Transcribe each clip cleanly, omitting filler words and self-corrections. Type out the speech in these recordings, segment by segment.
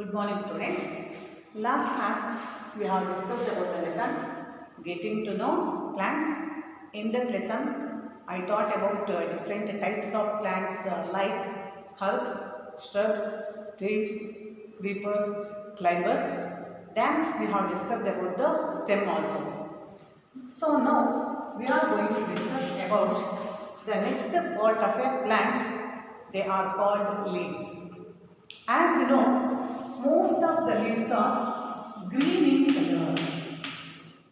Good morning, students. Last class we have discussed about the lesson getting to know plants. In that lesson, I taught about different types of plants like herbs, shrubs, trees, creepers, climbers. Then we have discussed about the stem also. So now we are going to discuss about the next part of a plant. They are called leaves. As you know, most of the leaves are green in color.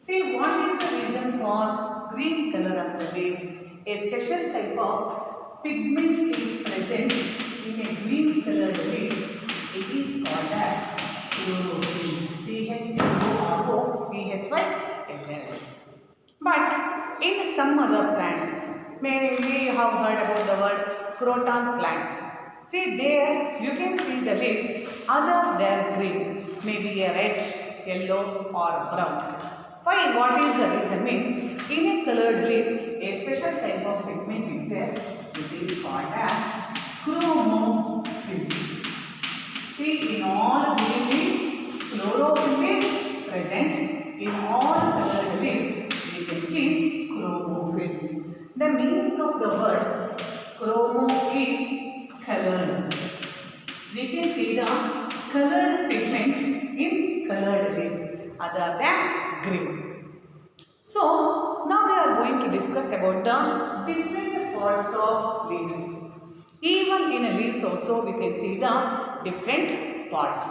See, what is the reason for green color of the leaf? A special type of pigment is present in a green colored leaf. It is called as chlorophyll. CHLOROPHYLL. But in some other plants, maybe you have heard about the word croton plants. See there, you can see the leaves other than green, maybe a red, yellow or brown. Why? What is the reason? Means in a colored leaf, a special type of pigment is there. It is called as chromophyle. See, in all green leaves, chlorophyll is present. In all colored leaves, we can see chromophyle. The meaning of the word chromo is colored. We can see the colored pigment in colored leaves other than green. So now we are going to discuss about the different parts of leaves. Even in leaves also we can see the different parts.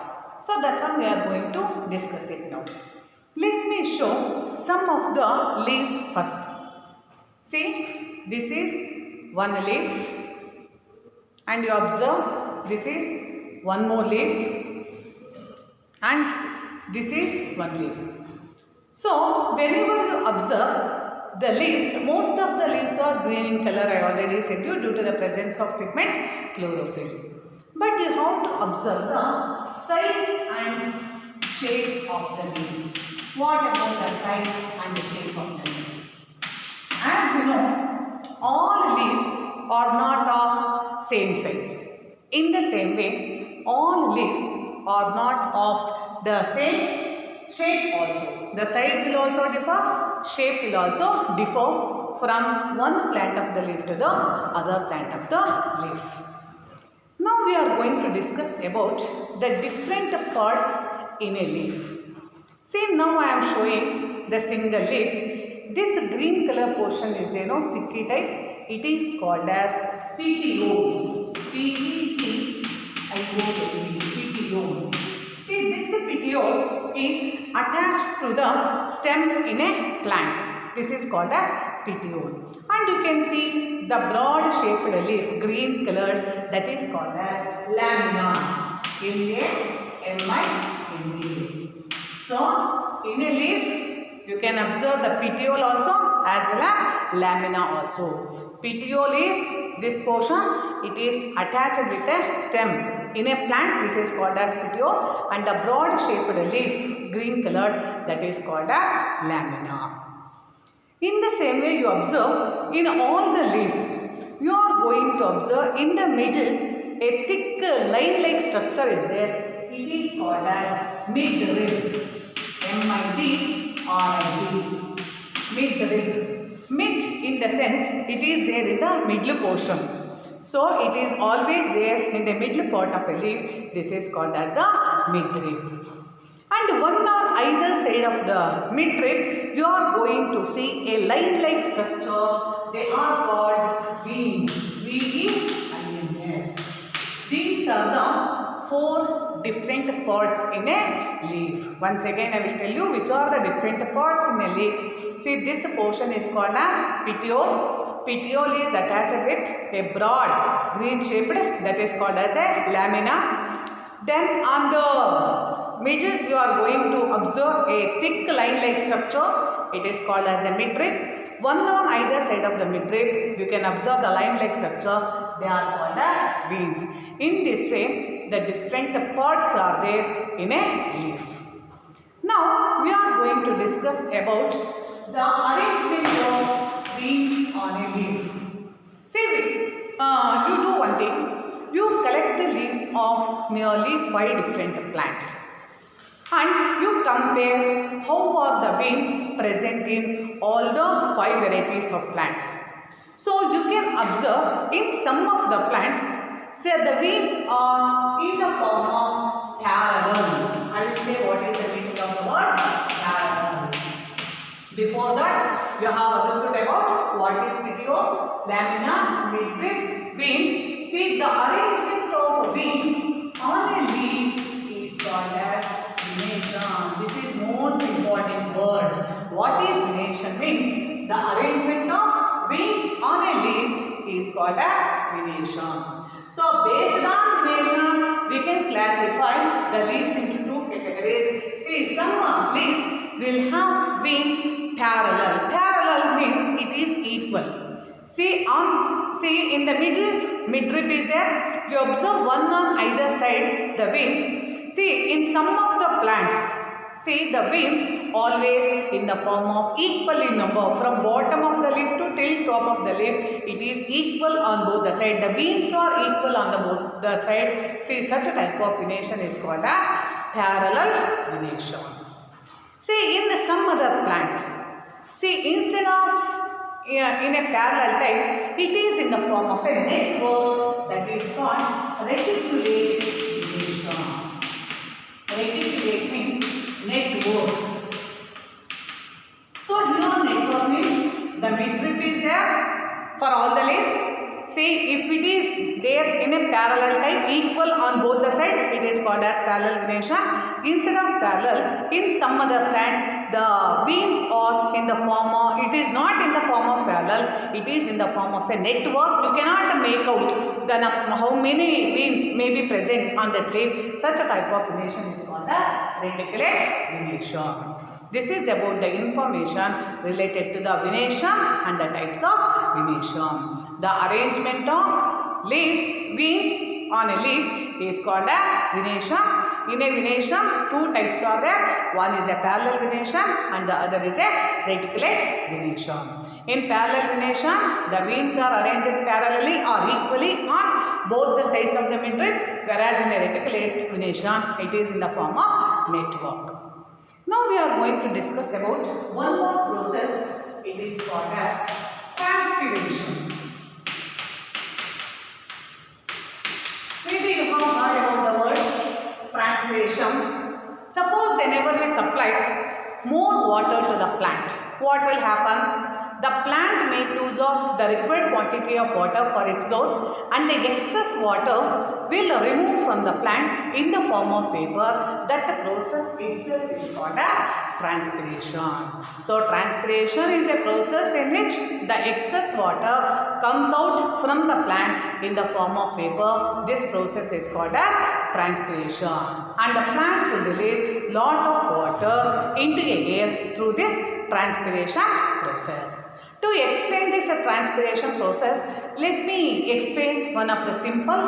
So that one we are going to discuss it now. Let me show some of the leaves first. See, this is one leaf. And you observe this is one more leaf and this is one leaf. So whenever you observe the leaves, most of the leaves are green in color. I already said you due to the presence of pigment chlorophyll. But you have to observe the size and shape of the leaves. What about the size and the shape of the leaves? As you know, all leaves are not of same size. In the same way, all leaves are not of the same shape also. The size will also differ, shape will also differ from one plant of the leaf to the other plant of the leaf. Now we are going to discuss about the different parts in a leaf. See, now I am showing the single leaf. This green color portion is sticky type. It is called as petiole. Petiole. See, this petiole is attached to the stem in a plant. This is called as petiole. And you can see the broad shaped leaf, green colored, that is called as lamina. Lamina. So, in a leaf, you can observe the petiole also as well as lamina also. Petiole is this portion, it is attached with a stem. In a plant, this is called as petiole, and the broad shaped leaf, green colored, that is called as lamina. In the same way you observe, in all the leaves, you are going to observe in the middle, a thick line-like structure is there. It is called as midrib. M-I-D-R-I-B. Midrib. Mid in the sense it is there in the middle portion. So it is always there in the middle part of a leaf. This is called as a midrib. And one or either side of the midrib, you are going to see a line-like structure. They are called veins. V-E-I-N-S. These are the four different parts in a leaf. Once again I will tell you which are the different parts in a leaf. See, this portion is called as petiole. Petiole is attached with a broad green shaped, that is called as a lamina. Then on the middle you are going to observe a thick line-like structure. It is called as a midrib. One on either side of the midrib, you can observe the line-like structure. They are called as veins. In this way, the different parts are there in a leaf. Now, we are going to discuss about the arrangement of veins on a leaf. See, you do one thing. you collect the leaves of nearly 5 different plants and you compare how are the veins present in all the 5 varieties of plants. So you can observe in some of the plants, say the veins are in the form of parallel. I will say what is the meaning of the word parallel. Before that, you have understood about what is petioles, lamina, midrib, veins. See, the arrangement of veins on a leaf is called as venation. This is most important word. What is venation means? The arrangement of veins on a leaf is called as venation. So, based on venation, we can classify the leaves into 2 categories. See, some leaves will have veins parallel. Parallel means it is equal. See in the middle, midrib is there. You observe one on either side the veins. See, in some of the plants, see the veins always in the form of equal in number. From bottom of the leaf to till top of the leaf, it is equal on both the sides. The veins are equal on both the side. See, such a type of venation is called as parallel venation. See, in some other plants, see, instead of in a parallel type, it is in the form of a network that is called reticulate venation. Reticulate means network. So, here network means the midrib is there for all the leaves. See, if it is there in a parallel type, equal on both the sides, it is called as parallel venation. Instead of parallel, in some other plants, the veins are in the form of, it is not in the form of parallel, it is in the form of a network. You cannot make out how many veins may be present on that leaf. Such a type of venation is called as reticulate venation. This is about the information related to the venation and the types of venation. The arrangement of veins on a leaf is called as venation. In a venation, 2 types are there. One is a parallel venation and the other is a reticulate venation. In parallel venation, the veins are arranged parallelly or equally on both the sides of the midrib, whereas in a reticulate venation, it is in the form of network. Now we are going to discuss about one more process. It is called as transpiration. Maybe you have heard about the word transpiration. Suppose whenever we supply more water to the plant, what will happen? The plant makes use of the required quantity of water for its growth and the excess water will remove from the plant in the form of vapor. That process itself is called as transpiration. So, transpiration is a process in which the excess water comes out from the plant in the form of vapor. This process is called as transpiration and the plants will release lot of water into the air through this transpiration process. To explain this transpiration process, let me explain one of the simple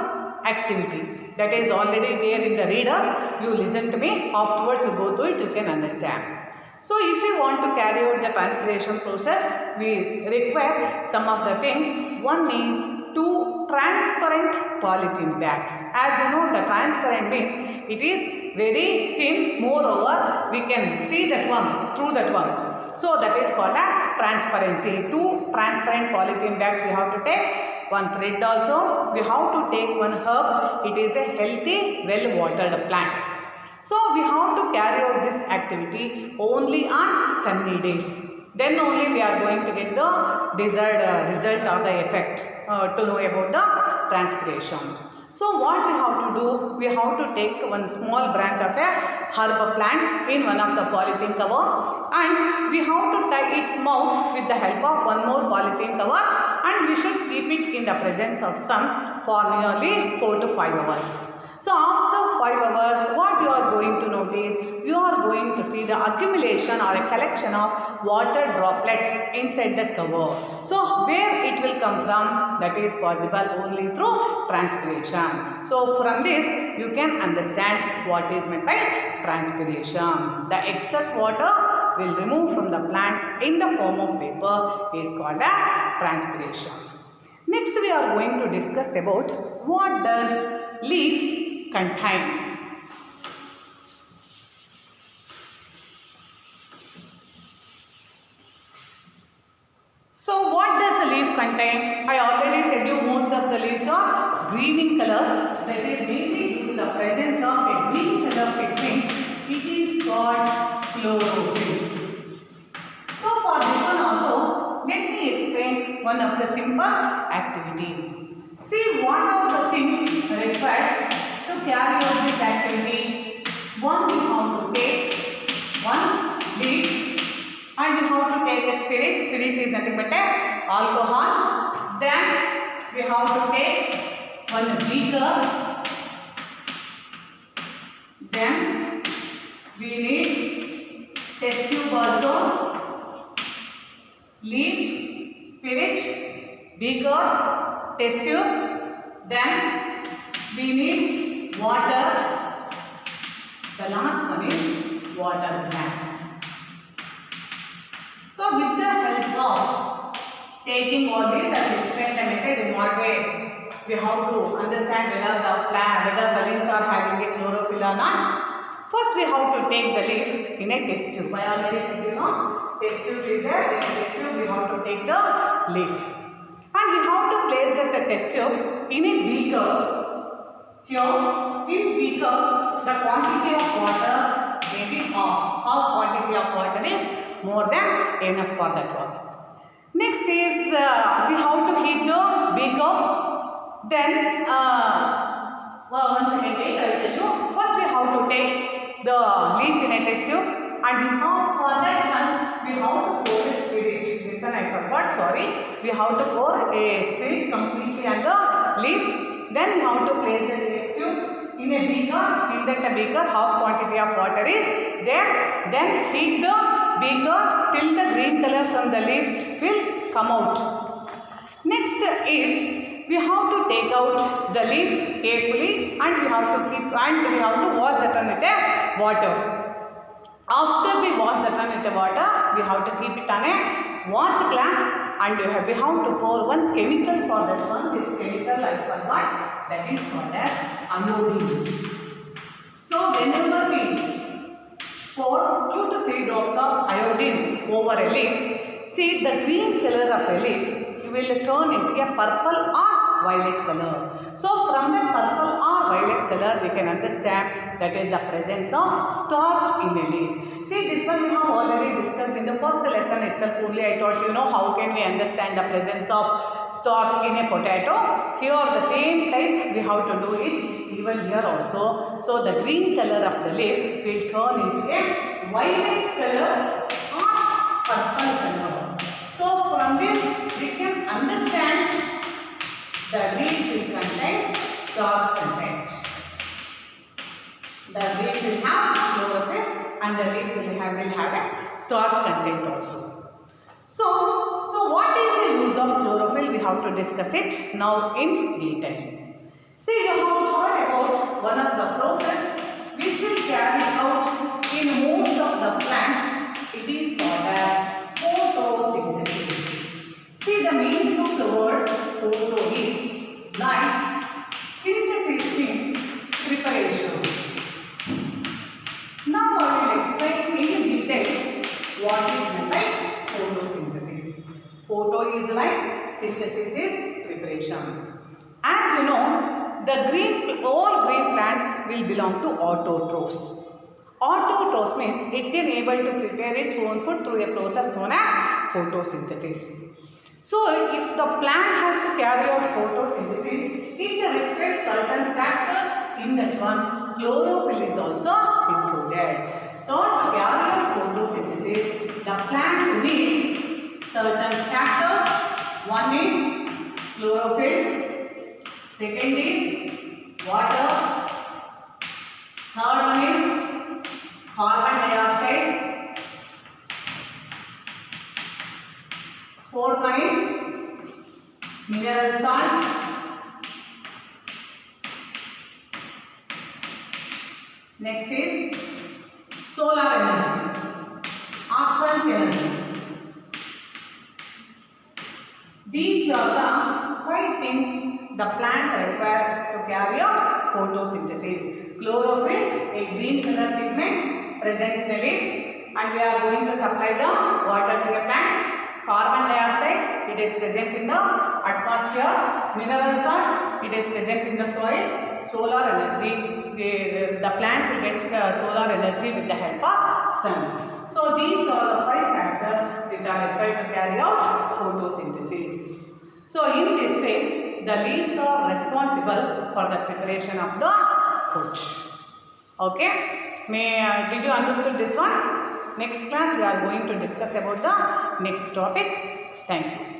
activity that is already there in the reader. You listen to me, afterwards you go through it, you can understand. So, if you want to carry out the transpiration process, we require some of the things. One is 2 transparent polythene bags. As you know, the transparent means it is very thin, moreover we can see that one, through that one. So, that is called as transparency. 2 transparent polythene bags we have to take. One thread also. We have to take one herb. It is a healthy, well-watered plant. So, we have to carry out this activity only on sunny days. Then only we are going to get the desired result or the effect to know about the transpiration. So, what we have to do? We have to take one small branch of a herb plant in one of the polythene cover and we have to tie its mouth with the help of one more polythene cover and we should keep it in the presence of sun for nearly 4 to 5 hours. So, after 5 hours, what you are going to notice? You are going to see the accumulation or a collection of water droplets inside the cover. So, where it will come from? That is possible only through transpiration. So, from this, you can understand what is meant by transpiration. The excess water will remove from the plant in the form of vapor is called as transpiration. Next, we are going to discuss about what does leaf contain? So what does a leaf contain? I already said you most of the leaves are green in color. That is mainly due to the presence of a green color pigment. It is called chlorophyll. So for this one also, let me explain one of the simple activity. See what are the things required to carry out this activity. One, we have to take one leaf. And we have to take a spirit. Spirit is nothing but alcohol. Then we have to take one beaker. Then we need test tube also. Leaf, spirit, beaker, test tube. Then we need water. The last one is water glass. So with the help of taking all these, I will explain the method in what way we have to understand whether the leaves are having a chlorophyll or not. First we have to take the leaf in a test tube. I already said test tube is there. In a test tube we have to take the leaf. And we have to place the test tube in a beaker. Here in beaker the quantity of water may be half quantity of water is more than enough for that one. Next is we have to heat the beaker. Then once again I will tell you. First we have to take the leaf in a test tube, and for that one we have to pour a spirit. This one I forgot, sorry. We have to pour a spirit completely on the leaf. Then we have to place the test tube in a beaker. In that beaker half quantity of water is there. Then heat the beaker till the green color from the leaf will come out. Next is we have to take out the leaf carefully, and we have to wash that one with the water. After we wash that one with the water, we have to keep it on a watch glass, and we have to pour one chemical for that one. This chemical I forgot, that is called as iodine. So whenever we pour 2 to 3 drops of iodine over a leaf, see the green color of a leaf will turn into a purple or violet color. So from that purple or violet color we can understand that is the presence of starch in a leaf. See, this one we have already discussed in the first lesson itself. Only I taught you how can we understand the presence of starch in a potato. Here the same type we have to do it even here also. So the green color of the leaf will turn into a violet color or purple color. So from this we can understand the leaf will contain starch content. The leaf will have chlorophyll, and the leaf will have a starch content also. So what is the use of chlorophyll? We have to discuss it now in detail. See, you have heard about one of the process which will carry out in most of the plant. It is called as photosynthesis. See, the meaning of the word photo is light. Synthesis means preparation. Now I will explain in detail what is meant by photosynthesis. Photo is light, synthesis is preparation. As you know, all green plants will belong to autotrophs. Autotrophs means it can able to prepare its own food through a process known as photosynthesis. So, if the plant has to carry out photosynthesis, it requires certain factors. In that one, chlorophyll is also included. So, to carry out photosynthesis, the plant needs certain factors. One is chlorophyll, second is water, third one is carbon dioxide, fourth one is mineral salts, next is solar energy, oxygen's energy. These are the 5 things the plants are required to carry out photosynthesis. Chlorophyll, a green color pigment present in the leaf, and we are going to supply the water to a plant. Carbon dioxide, it is present in the atmosphere. Mineral salts, it is present in the soil. Solar energy, the plants will get solar energy with the help of sun. So these are the 5 factors which are required to carry out photosynthesis. So in this way, the leaves are responsible for the preparation of the food. Okay? Did you understood this one? Next class we are going to discuss about the next topic. Thank you.